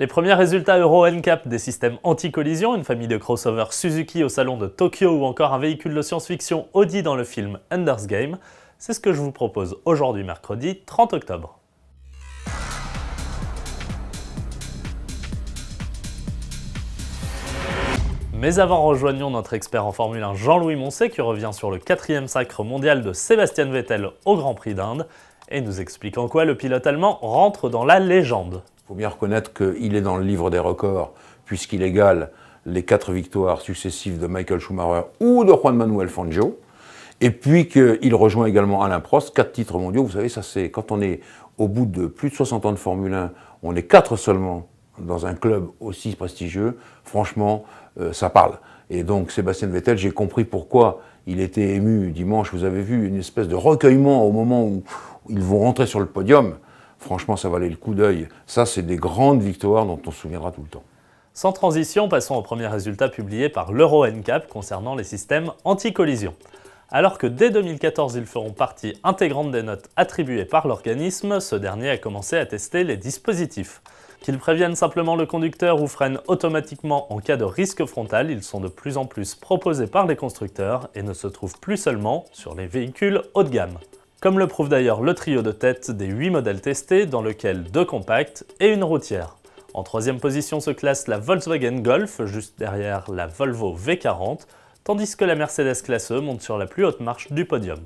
Les premiers résultats Euro NCAP des systèmes anti-collision, une famille de crossover Suzuki au salon de Tokyo ou encore un véhicule de science-fiction Audi dans le film Ender's Game, c'est ce que je vous propose aujourd'hui mercredi 30 octobre. Mais avant, rejoignons notre expert en Formule 1 Jean-Louis Moncey qui revient sur le 4e sacre mondial de Sébastien Vettel au Grand Prix d'Inde et nous explique en quoi le pilote allemand rentre dans la légende. Il faut bien reconnaître qu'il est dans le livre des records puisqu'il égale les 4 victoires successives de Michael Schumacher ou de Juan Manuel Fangio. Et puis qu'il rejoint également Alain Prost, 4 titres mondiaux. Vous savez, ça c'est quand on est au bout de plus de 60 ans de Formule 1, on est 4 seulement dans un club aussi prestigieux. Franchement, ça parle. Et donc Sébastien Vettel, j'ai compris pourquoi il était ému dimanche. Vous avez vu une espèce de recueillement au moment où ils vont rentrer sur le podium. Franchement, ça valait le coup d'œil. Ça, c'est des grandes victoires dont on se souviendra tout le temps. Sans transition, passons aux premiers résultats publiés par l'Euro NCAP concernant les systèmes anti-collision. Alors que dès 2014, ils feront partie intégrante des notes attribuées par l'organisme, ce dernier a commencé à tester les dispositifs. Qu'ils préviennent simplement le conducteur ou freinent automatiquement en cas de risque frontal, ils sont de plus en plus proposés par les constructeurs et ne se trouvent plus seulement sur les véhicules haut de gamme. Comme le prouve d'ailleurs le trio de tête des 8 modèles testés, dans lequel 2 compacts et une routière. En 3e position se classe la Volkswagen Golf, juste derrière la Volvo V40, tandis que la Mercedes Classe E monte sur la plus haute marche du podium.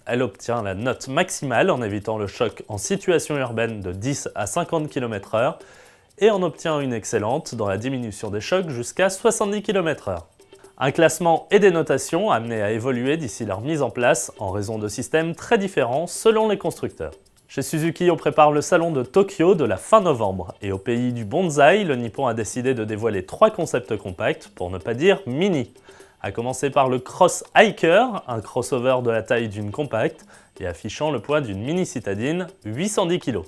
Elle obtient la note maximale en évitant le choc en situation urbaine de 10 à 50 km/h et en obtient une excellente dans la diminution des chocs jusqu'à 70 km/h. Un classement et des notations amenés à évoluer d'ici leur mise en place en raison de systèmes très différents selon les constructeurs. Chez Suzuki, on prépare le salon de Tokyo de la fin novembre et au pays du bonsaï, le Nippon a décidé de dévoiler 3 concepts compacts, pour ne pas dire mini. À commencer par le Cross Hiker, un crossover de la taille d'une compacte et affichant le poids d'une mini citadine, 810 kg.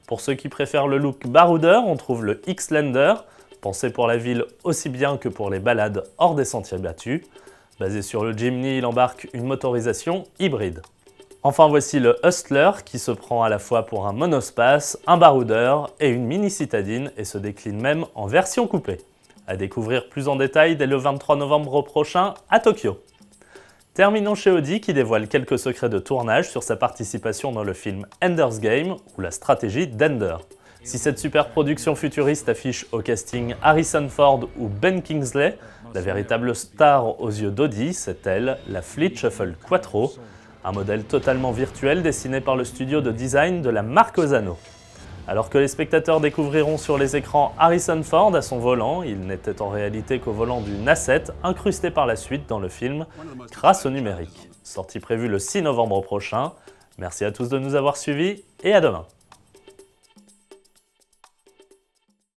Pour ceux qui préfèrent le look baroudeur, on trouve le X-Lander, pensé pour la ville aussi bien que pour les balades hors des sentiers battus. Basé sur le Jimny, il embarque une motorisation hybride. Enfin voici le Hustler qui se prend à la fois pour un monospace, un baroudeur et une mini citadine et se décline même en version coupée. À découvrir plus en détail dès le 23 novembre prochain à Tokyo. Terminons chez Audi qui dévoile quelques secrets de tournage sur sa participation dans le film Ender's Game ou la stratégie d'Ender. Si cette super production futuriste affiche au casting Harrison Ford ou Ben Kingsley, la véritable star aux yeux d'Audi, c'est elle, la Fleet Shuffle Quattro, un modèle totalement virtuel dessiné par le studio de design de la marque Osano. Alors que les spectateurs découvriront sur les écrans Harrison Ford à son volant, il n'était en réalité qu'au volant d'une A7 incrusté par la suite dans le film grâce au numérique. Sortie prévue le 6 novembre prochain. Merci à tous de nous avoir suivis et à demain.